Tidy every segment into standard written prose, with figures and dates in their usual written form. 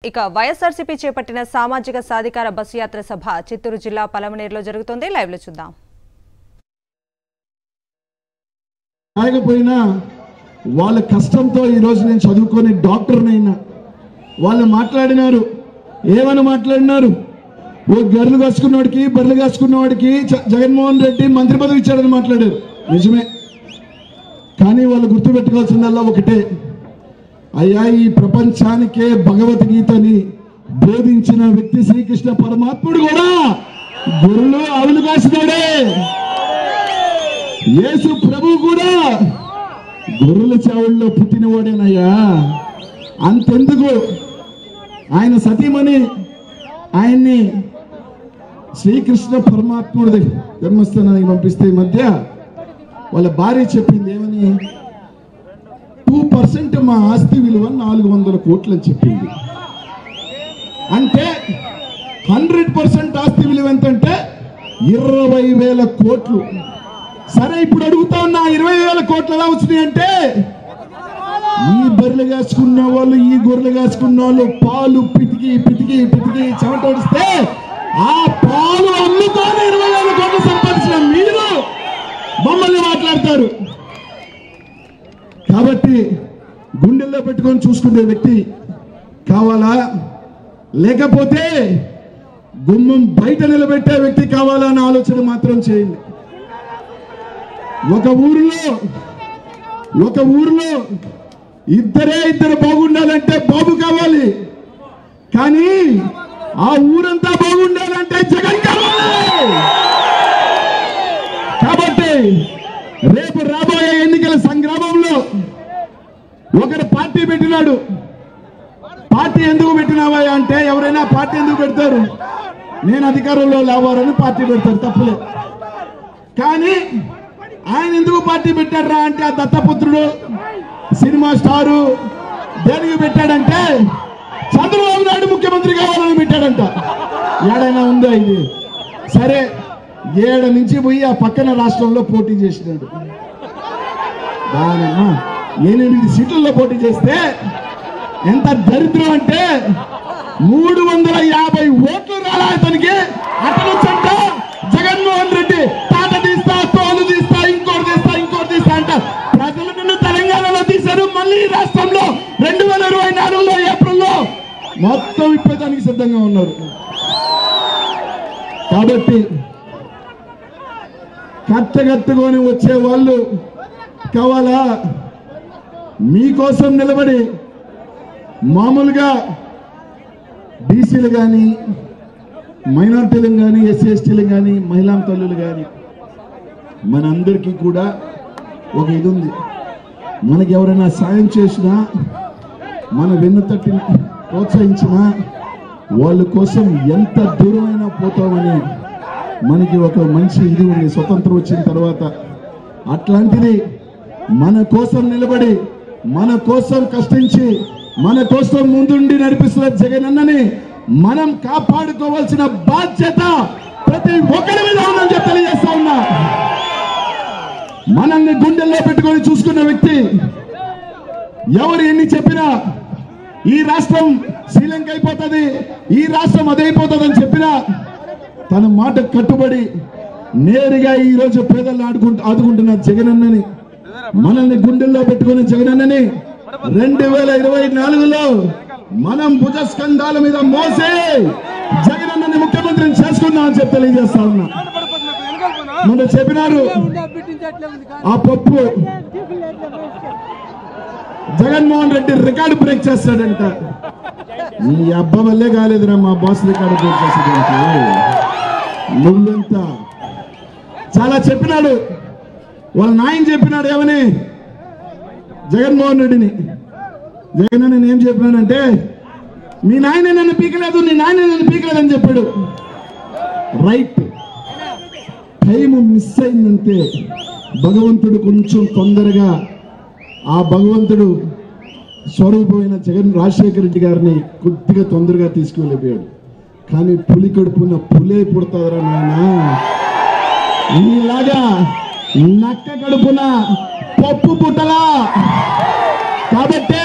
ఇక వైఎస్ఆర్సీపీ చేపట్టిన సామాజిక సాధికార బస్సు యాత్ర సభ చిత్తూరు జిల్లా పలమనేరులో జరుగుతుంది. లైవ్ లో చూద్దాం. ఆగపోయినా వాళ్ళ కష్టంతో ఈ రోజు నేను చదువుకొని డాక్టర్నైనా వాళ్ళు మాట్లాడినారు. ఏమని మాట్లాడినారు? ఓ గర్రెలు కాసుకున్నవాడికి బర్రెలు కాసుకున్నవాడికి జగన్మోహన్ రెడ్డి మంత్రి పదవి ఇచ్చాడని మాట్లాడారు. నిజమే. కానీ వాళ్ళు గుర్తుపెట్టుకోవాల్సిందల్లా ఒకటే, అయ్యా ఈ ప్రపంచానికే భగవద్గీతని బోధించిన వ్యక్తి శ్రీకృష్ణ పరమాత్ముడు కూడా గొర్రెలు ఆవులు కాసినాడే. యేసు ప్రభు కూడా గొర్రెల చావుల్లో పుట్టినవాడేనయ్యా. అంతెందుకు ఆయన సతీమణి ఆయన్ని శ్రీకృష్ణ పరమాత్ముడి జన్మస్థానానికి పంపిస్తే ఈ మధ్య వాళ్ళ భార్య చెప్పింది ఏమని, 2% మా ఆస్తి విలువ 400 కోట్లు అని చెప్పింది. అంటే 100% ఆస్తి విలువ ఎంతంటే 20,000 కోట్లు. సరే, ఇప్పుడు అడుగుతా ఉన్నా 20,000 కోట్లు ఎలా వచ్చినాయి అంటే, ఈ బర్రెలు కాసుకున్న వాళ్ళు ఈ గొర్రెలు కాసుకున్న వాళ్ళు పాలు పితికి పితికి పితికి చెమటోడిస్తే ఆ పాలు అమ్ముకొని 20,000 కోట్లు సంపాదించిన మీరు మమ్మల్ని మాట్లాడతారు. కాబట్టి గుండెల్లో పెట్టుకొని చూసుకునే వ్యక్తి కావాలా, లేకపోతే గుమ్మం బయట నిలబెట్టే వ్యక్తి కావాలా అనే ఆలోచన మాత్రం చేయండి. ఒక ఊరిలో ఇద్దరు బాగుండాలంటే బాబు కావాలి, కానీ ఆ ఊరంతా బాగుండాలంటే జగన్ కావాలి. కాబట్టి రేపు రాబోయే ఎన్నికల సంగ్రామంలో ఒకరు పార్టీ పెట్టినాడు. పార్టీ ఎందుకు పెట్టినావా అంటే, ఎవరైనా పార్టీ ఎందుకు పెడతారు? నేను అధికారంలో లేవాలని పార్టీ పెడతారు, తప్పులే. కానీ ఆయన ఎందుకు పార్టీ పెట్టారా అంటే, ఆ దత్తపుత్రుడు సినిమా స్టారు దేనికి పెట్టాడంటే, చంద్రబాబు నాయుడు ముఖ్యమంత్రి కావాలని పెట్టాడంట. ఏడైనా ఉందా ఇది? సరే, 7 నుంచి పోయి ఆ పక్కన రాష్ట్రంలో పోటీ చేసినాడు. దానమ్మా 8 సీట్లలో పోటీ చేస్తే ఎంత దరిద్రం అంటే 350 ఓట్లు రాలా అతనికి. అతను చంట జగన్మోహన్ రెడ్డి తాట తీస్తా, తోలు తీస్తా, ఇంకోటి తీస్తా అంట. ప్రజలు నిన్ను తెలంగాణలో తీశారు, మళ్ళీ రాష్ట్రంలో 2024లో ఏప్రిల్లో మొత్తం ఇప్పేదానికి సిద్ధంగా ఉన్నారు. కాబట్టి కట్టగట్టుకొని వచ్చే వాళ్ళు కావాలా? మీకోసం నిలబడి మామూలుగా బీసీలు కానీ మైనార్టీలు కానీ ఎస్సీ ఎస్టీలు కానీ మహిళా తల్లులు కానీ మనందరికీ కూడా ఒక ఇది ఉంది. మనకి ఎవరైనా సాయం చేసినా, మన వెన్నుతట్టి ప్రోత్సహించినా వాళ్ళ కోసం ఎంత దూరమైనా పోతామని మనకి ఒక మంచి ఇది ఉంది స్వతంత్రం వచ్చిన తర్వాత. అట్లాంటిది మన కోసం నిలబడి, మన కోసం కష్టించి, మన కోసం ముందుండి నడిపిస్తున్న జగన్ అన్నని మనం కాపాడుకోవాల్సిన బాధ్యత ప్రతి ఒక్కరి మీద ఉందని చెప్పి తెలియజేస్తా ఉన్నా. మనల్ని గుండెల్లో పెట్టుకొని చూసుకున్న వ్యక్తి, ఎవరు ఎన్ని చెప్పినా ఈ రాష్ట్రం శ్రీలంక అయిపోతుంది, ఈ రాష్ట్రం అదైపోతుంది అని చెప్పినా తన మాట కట్టుబడి నేరుగా ఈ రోజు పేదలను ఆదుకుంటున్న జగనన్నని, మనల్ని గుండెల్లో పెట్టుకుని జగనన్నని 2024లో మనం భుజస్కంధాల మీద మోసే జగనన్నని ముఖ్యమంత్రిని చేసుకున్నాం అని చెప్పి తెలియజేస్తా ఉన్నా. మొన్న చెప్పినారు ఆ పప్పు జగన్మోహన్ రెడ్డి రికార్డు బ్రేక్ చేస్తాడంట. ఈ అబ్బ వల్లే కాలేదురా మా బాస్ రికార్డు బ్రేక్ చేస్తాడంటే. నువ్వెంత చాలా చెప్పినాడు. వాళ్ళ నాయన చెప్పినాడు ఏమని, జగన్మోహన్ రెడ్డిని. జగన్ నేను ఏం చెప్పినానంటే, మీ నాయన నన్ను పీకలేదు, నీ నాయన నన్ను పీకలేదు అని చెప్పాడు. రైట్, టైం మిస్ అయిందంటే భగవంతుడు కొంచెం తొందరగా, ఆ భగవంతుడు స్వరూపమైన జగన్ రాజశేఖర రెడ్డి గారిని కొద్దిగా తొందరగా తీసుకువెళ్ళిపోయాడు. కానీ పులి కడుపున పులే పుడతారా నాయన, నీలాగా నక్క కడుపున పప్పు పుట్టలా. కాబట్టి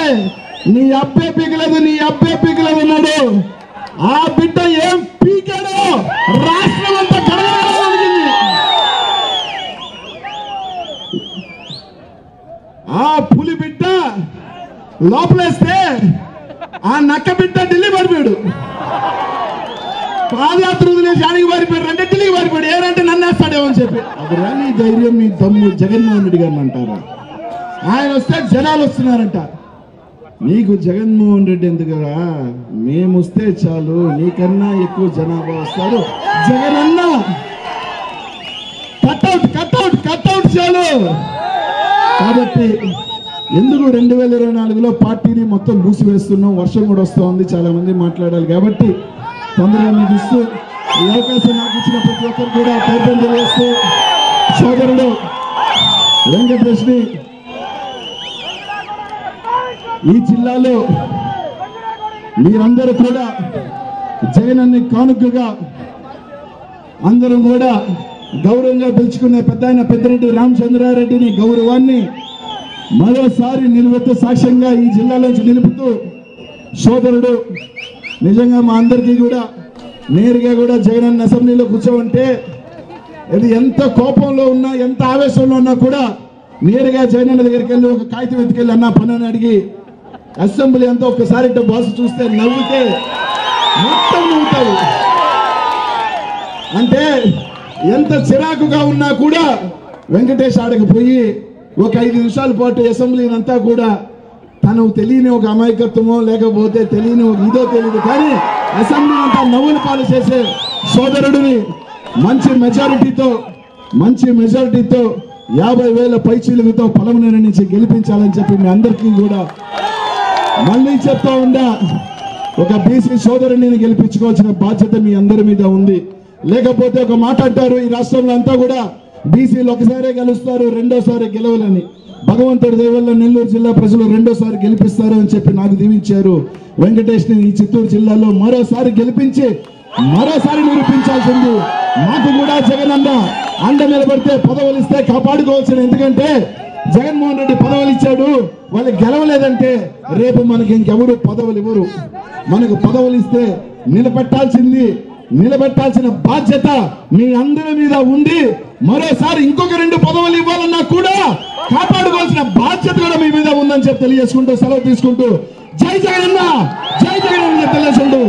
నీ అబ్బే పీకలేదు, నీ అబ్బే పీకలేదు అన్నాడు. ఆ బిడ్డ ఏం పీకాడు రాష్ట్రం అంతా గడగడగలిగింది. ఆ పులి బిడ్డ లోపలేస్తే ఆ నక్క బిడ్డ ఢిల్లీ పారిపోయాడు. పాదయాత్ర వదిలేసి ఆడికి పారిపోయాడు, రెండింటికి పారిపోయాడు. ఏరంటే నన్ను వేస్తాడేమో అని చెప్పి. అది రాని ధైర్యం మీ తమ్ముడు జగన్మోహన్ రెడ్డి గారిని అంటారా? ఆయన వస్తే జనాలు వస్తున్నారంట. నీకు జగన్మోహన్ రెడ్డి ఎందుకురా? మేము వస్తే చాలు, నీకన్నా ఎక్కువ జనాభా వస్తారు. జగనన్న కట్అవుట్ కట్అవుట్ కట్అవుట్ చాలు. కాబట్టి ఎందుకు 2024లో పార్టీని మొత్తం మూసివేస్తున్నాం? వర్షం కూడా వస్తూ ఉంది, చాలా మంది మాట్లాడాలి కాబట్టి తొందరగా మీకు ఇస్తూ ఈ అవకాశం నాకు ఇచ్చిన ప్రతి ఒక్కరు కూడా పేరు తెలియజేస్తూ సోదరుడు వెంకటేష్ని ఈ జిల్లాలో మీరందరూ కూడా జగనన్ని కానుకగా అందరూ కూడా గౌరవంగా పిలుచుకునే పెద్దాయన పెద్దిరెడ్డి రామచంద్రారెడ్డిని గౌరవాన్ని మరోసారి నిలువెత్తు సాక్ష్యంగా ఈ జిల్లాలోంచి నిలుపుతూ సోదరుడు నిజంగా మా అందరికీ కూడా నేరుగా కూడా జగనన్న అసెంబ్లీలో కూర్చోమంటే ఇది ఎంత కోపంలో ఉన్నా ఎంత ఆవేశంలో ఉన్నా కూడా నేరుగా జగనన్న దగ్గరికి వెళ్ళి ఒక కాగితం ఎత్తుకెళ్ళి అన్న పని అని అడిగి అసెంబ్లీ అంతా ఒక్కసారి బాస్ చూస్తే నవ్వుతే మొత్తం నవ్వుతారు. అంటే ఎంత చిరాకుగా ఉన్నా కూడా వెంకటేష్ ఆడకు పోయి ఒక 5 నిమిషాల పాటు అసెంబ్లీని అంతా కూడా తను తెలియని ఒక అమాయకత్వమో లేకపోతే తెలియని ఒక ఇదో తెలియదు కానీ అసెంబ్లీ అంతా నవ్వుల పాలు చేసే సోదరుడిని మంచి మెజారిటీతో 50,000 పైచీలుగుతో పలమనేరు నుంచి గెలిపించాలని చెప్పి మీ అందరికీ కూడా మళ్ళీ చెప్తా ఉందా, ఒక బీసీ సోదరుడిని గెలిపించుకోవాల్సిన బాధ్యత మీ అందరి మీద ఉంది. లేకపోతే ఒక మాట అంటారు, ఈ రాష్ట్రంలో అంతా కూడా బీసీలు ఒకసారే గెలుస్తారు, రెండోసారి గెలవలని. భగవంతుడి దయ వల్ల నెల్లూరు జిల్లా ప్రజలు రెండోసారి గెలిపిస్తారు అని చెప్పి నాకు దీవించారు. వెంకటేష్ని ఈ చిత్తూరు జిల్లాలో మరోసారి గెలిపించి మరోసారి నిరూపించాల్సింది. మాకు కూడా జగనన్న అండ నిలబడితే పదవులు ఇస్తే కాపాడుకోవాల్సిన, ఎందుకంటే జగన్మోహన్ రెడ్డి పదవులు ఇచ్చాడు, వాళ్ళు గెలవలేదంటే రేపు మనకి ఇంకెవరు పదవులు ఇవ్వరు. మనకు పదవులు ఇస్తే నిలబెట్టాల్సిన బాధ్యత మీ అందరి మీద ఉంది. మరోసారి ఇంకొక 2 పదవులు ఇవ్వాలన్నా కూడా కాపాడుకోవాల్సిన బాధ్యత కూడా మీ మీద ఉందని చెప్పి తెలియజేసుకుంటూ సెలవు తీసుకుంటూ జై జగనన్న తెలియజేసుకుంటూ